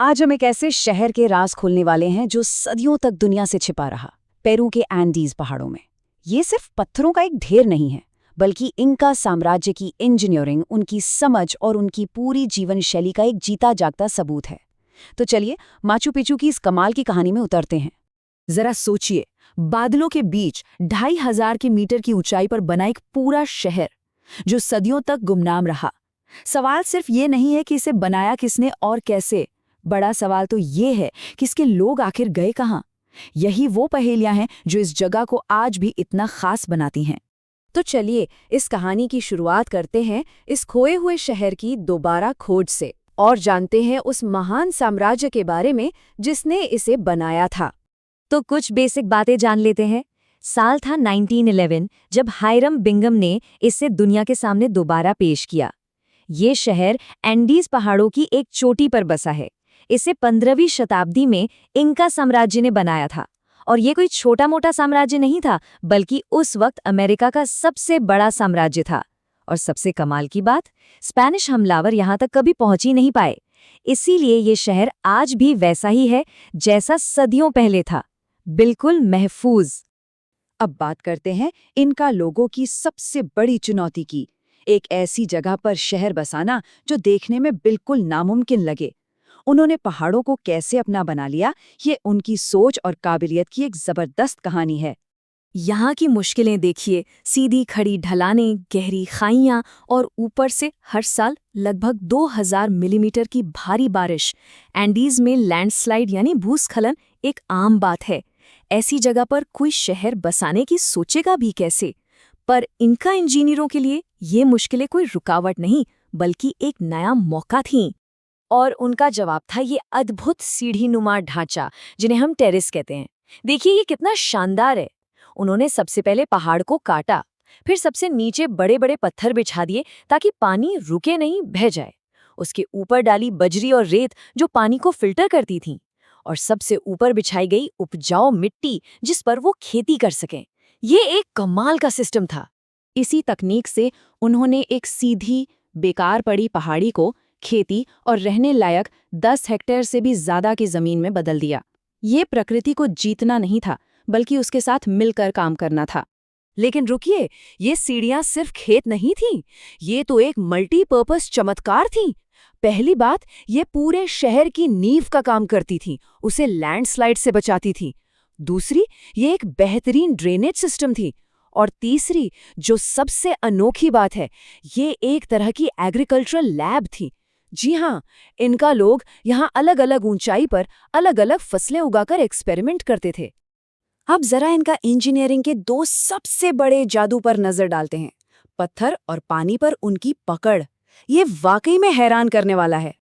आज हम एक ऐसे शहर के राज खोलने वाले हैं जो सदियों तक दुनिया से छिपा रहा, पेरू के एंडीज पहाड़ों में। ये सिर्फ पत्थरों का एक ढेर नहीं है, बल्कि इंका साम्राज्य की इंजीनियरिंग, उनकी समझ और उनकी पूरी जीवन शैली का एक जीता जागता सबूत है। तो चलिए माचू पिचू की इस कमाल की कहानी में उतरते हैं। जरा सोचिए, बादलों के बीच 2500 की मीटर की ऊंचाई पर बना एक पूरा शहर जो सदियों तक गुमनाम रहा। सवाल सिर्फ ये नहीं है कि इसे बनाया किसने और कैसे, बड़ा सवाल तो ये है कि इसके लोग आखिर गए कहाँ। यही वो पहेलियां हैं जो इस जगह को आज भी इतना खास बनाती हैं। तो चलिए इस कहानी की शुरुआत करते हैं इस खोए हुए शहर की दोबारा खोज से और जानते हैं उस महान साम्राज्य के बारे में जिसने इसे बनाया था। तो कुछ बेसिक बातें जान लेते हैं। साल था 1911 जब हायरम बिंगम ने इसे दुनिया के सामने दोबारा पेश किया। ये शहर एंडीज पहाड़ों की एक चोटी पर बसा है। इसे 15वीं शताब्दी में इंका साम्राज्य ने बनाया था। और ये कोई छोटा मोटा साम्राज्य नहीं था, बल्कि उस वक्त अमेरिका का सबसे बड़ा साम्राज्य था। और सबसे कमाल की बात, स्पेनिश हमलावर यहाँ तक कभी पहुंच ही नहीं पाए। इसीलिए ये शहर आज भी वैसा ही है जैसा सदियों पहले था, बिल्कुल महफूज। अब बात करते हैं इनका लोगों की सबसे बड़ी चुनौती की। एक ऐसी जगह पर शहर बसाना जो देखने में बिल्कुल नामुमकिन लगे। उन्होंने पहाड़ों को कैसे अपना बना लिया, ये उनकी सोच और काबिलियत की एक जबरदस्त कहानी है। यहाँ की मुश्किलें देखिए, सीधी खड़ी ढलानें, गहरी खाइयाँ और ऊपर से हर साल लगभग 2000 मिलीमीटर की भारी बारिश। एंडीज में लैंडस्लाइड यानी भूस्खलन एक आम बात है। ऐसी जगह पर कोई शहर बसाने की सोचेगा भी कैसे? पर इनका इंजीनियरों के लिए ये मुश्किलें कोई रुकावट नहीं, बल्कि एक नया मौका थीं। और उनका जवाब था ये अद्भुत सीढ़ीनुमा ढांचा, जिन्हें हम टेरेस कहते हैं। देखिए ये कितना शानदार है। उन्होंने सबसे पहले पहाड़ को काटा, फिर सबसे नीचे बड़े बड़े पत्थर बिछा दिए ताकि पानी रुके नहीं, बह जाए। उसके ऊपर डाली बजरी और रेत जो पानी को फिल्टर करती थीं, और सबसे ऊपर बिछाई गई उपजाऊ मिट्टी जिस पर वो खेती कर सकें। ये एक कमाल का सिस्टम था। इसी तकनीक से उन्होंने एक सीधी बेकार पड़ी पहाड़ी को खेती और रहने लायक 10 हेक्टेयर से भी ज्यादा की जमीन में बदल दिया। ये प्रकृति को जीतना नहीं था, बल्कि उसके साथ मिलकर काम करना था। लेकिन रुकिए, ये सीढ़ियां सिर्फ खेत नहीं थीं, ये तो एक मल्टीपर्पस चमत्कार थीं। पहली बात, ये पूरे शहर की नींव का काम करती थीं, उसे लैंडस्लाइड से बचाती थीं। दूसरी, ये एक बेहतरीन ड्रेनेज सिस्टम थी। और तीसरी, जो सबसे अनोखी बात है, ये एक तरह की एग्रीकल्चरल लैब थी। जी हाँ, इनका लोग यहाँ अलग अलग ऊंचाई पर अलग अलग फसलें उगाकर एक्सपेरिमेंट करते थे। अब जरा इनका इंजीनियरिंग के दो सबसे बड़े जादू पर नजर डालते हैं, पत्थर और पानी पर उनकी पकड़। ये वाकई में हैरान करने वाला है।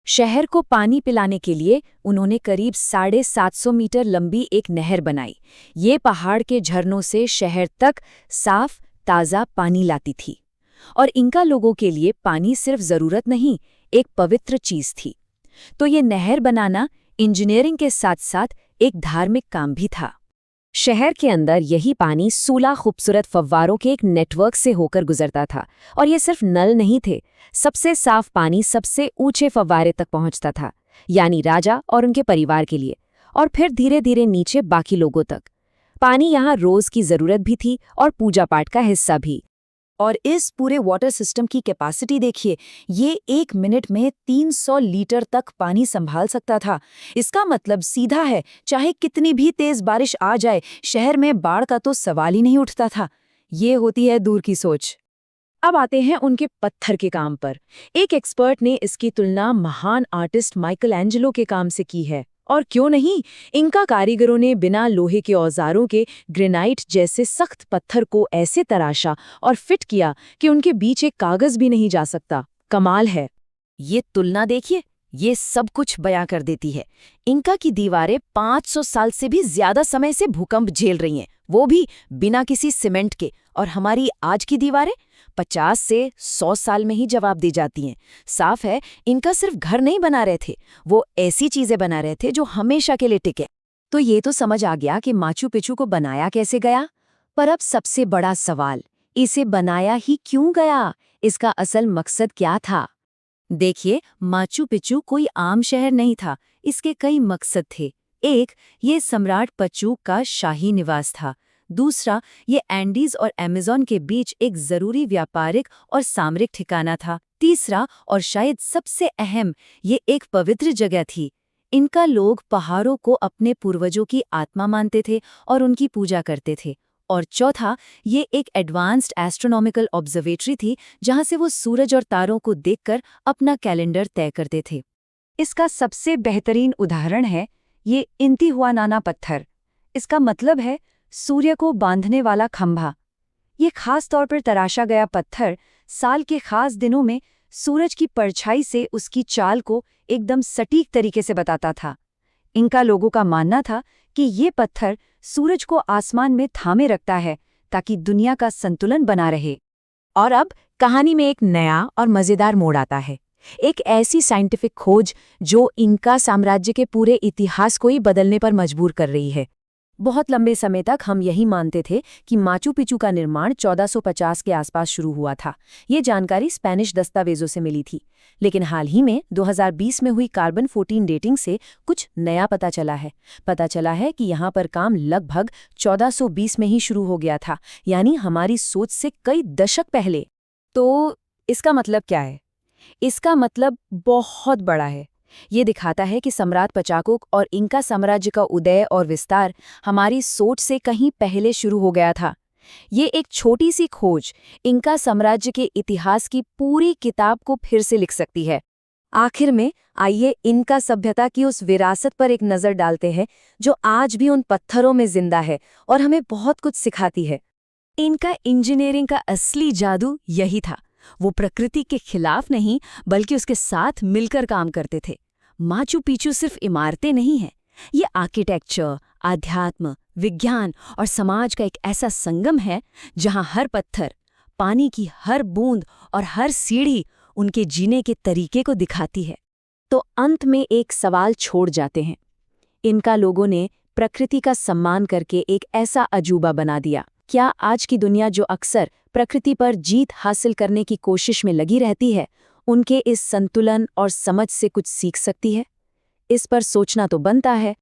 शहर को पानी पिलाने के लिए उन्होंने करीब 750 मीटर लंबी एक नहर बनाई। ये पहाड़ के झरनों से शहर तक साफ ताज़ा पानी लाती थी। और इनका लोगों के लिए पानी सिर्फ जरूरत नहीं, एक पवित्र चीज थी। तो ये नहर बनाना इंजीनियरिंग के साथ साथ एक धार्मिक काम भी था। शहर के अंदर यही पानी 16 खूबसूरत फव्वारों के एक नेटवर्क से होकर गुजरता था। और ये सिर्फ नल नहीं थे, सबसे साफ पानी सबसे ऊंचे फव्वारे तक पहुंचता था, यानी राजा और उनके परिवार के लिए, और फिर धीरे धीरे नीचे बाकी लोगों तक। पानी यहाँ रोज की जरूरत भी थी और पूजा पाठ का हिस्सा भी। और इस पूरे वाटर सिस्टम की कैपेसिटी देखिए, ये 1 मिनट में 300 लीटर तक पानी संभाल सकता था। इसका मतलब सीधा है, चाहे कितनी भी तेज बारिश आ जाए, शहर में बाढ़ का तो सवाल ही नहीं उठता था। ये होती है दूर की सोच। अब आते हैं उनके पत्थर के काम पर। एक एक्सपर्ट ने इसकी तुलना महान आर्टिस्ट माइकल एंजेलो के काम से की है। और क्यों नहीं, इनका कारीगरों ने बिना लोहे के औजारों के ग्रेनाइट जैसे सख्त पत्थर को ऐसे तराशा और फिट किया कि उनके बीच एक कागज भी नहीं जा सकता। कमाल है। ये तुलना देखिए, ये सब कुछ बयां कर देती है। इंका की दीवारें 500 साल से भी ज्यादा समय से भूकंप झेल रही हैं, वो भी बिना किसी सीमेंट के। और हमारी आज की दीवारें 50 से 100 साल में ही जवाब दी जाती हैं। साफ है, इनका सिर्फ घर नहीं बना रहे थे, वो ऐसी चीजें बना रहे थे जो हमेशा के लिए टिके। तो ये तो समझ आ गया कि माचू पिचू को बनाया कैसे गया। पर अब सबसे बड़ा सवाल, इसे बनाया ही क्यों गया? इसका असल मकसद क्या था? देखिए, माचू पिच्चू कोई आम शहर नहीं था, इसके कई मकसद थे। एक, ये सम्राट पचूक का शाही निवास था। दूसरा, ये एंडीज और अमेज़न के बीच एक जरूरी व्यापारिक और सामरिक ठिकाना था। तीसरा, और शायद सबसे अहम, ये एक पवित्र जगह थी। इनका लोग पहाड़ों को अपने पूर्वजों की आत्मा मानते थे और उनकी पूजा करते थे। और चौथा, ये एक एडवांस्ड एस्ट्रोनॉमिकल ऑब्जर्वेटरी थी, जहां से वो सूरज और तारों को देखकर अपना कैलेंडर तय करते थे। इसका सबसे बेहतरीन उदाहरण है ये इंतिहुआनाना पत्थर। इसका मतलब है सूर्य को बांधने वाला खंभा। ये खास तौर पर तराशा गया पत्थर साल के खास दिनों में सूरज की परछाई से उसकी चाल को एकदम सटीक तरीके से बताता था। इनका लोगों का मानना था कि ये पत्थर सूरज को आसमान में थामे रखता है ताकि दुनिया का संतुलन बना रहे। और अब कहानी में एक नया और मजेदार मोड़ आता है। एक ऐसी साइंटिफिक खोज जो इनका साम्राज्य के पूरे इतिहास को ही बदलने पर मजबूर कर रही है। बहुत लंबे समय तक हम यही मानते थे कि माचू पिचू का निर्माण 1450 के आसपास शुरू हुआ था। ये जानकारी स्पेनिश दस्तावेजों से मिली थी। लेकिन हाल ही में 2020 में हुई कार्बन 14 डेटिंग से कुछ नया पता चला है। पता चला है कि यहाँ पर काम लगभग 1420 में ही शुरू हो गया था, यानी हमारी सोच से कई दशक पहले। तो इसका मतलब क्या है? इसका मतलब बहुत बड़ा है। ये दिखाता है कि सम्राट पचाकुक और इंका साम्राज्य का उदय और विस्तार हमारी सोच से कहीं पहले शुरू हो गया था। ये एक छोटी सी खोज इंका साम्राज्य के इतिहास की पूरी किताब को फिर से लिख सकती है। आखिर में आइए इनका सभ्यता की उस विरासत पर एक नज़र डालते हैं जो आज भी उन पत्थरों में जिंदा है और हमें बहुत कुछ सिखाती है। इनका इंजीनियरिंग का असली जादू यही था। वो प्रकृति के खिलाफ नहीं बल्कि उसके साथ मिलकर काम करते थे। माचू पिचू सिर्फ इमारतें नहीं हैं, ये आर्किटेक्चर, आध्यात्म, विज्ञान और समाज का एक ऐसा संगम है जहां हर पत्थर, पानी की हर बूंद और हर सीढ़ी उनके जीने के तरीके को दिखाती है। तो अंत में एक सवाल छोड़ जाते हैं। इनका लोगों ने प्रकृति का सम्मान करके एक ऐसा अजूबा बना दिया। क्या आज की दुनिया जो अक्सर प्रकृति पर जीत हासिल करने की कोशिश में लगी रहती है, उनके इस संतुलन और समझ से कुछ सीख सकती है? इस पर सोचना तो बनता है।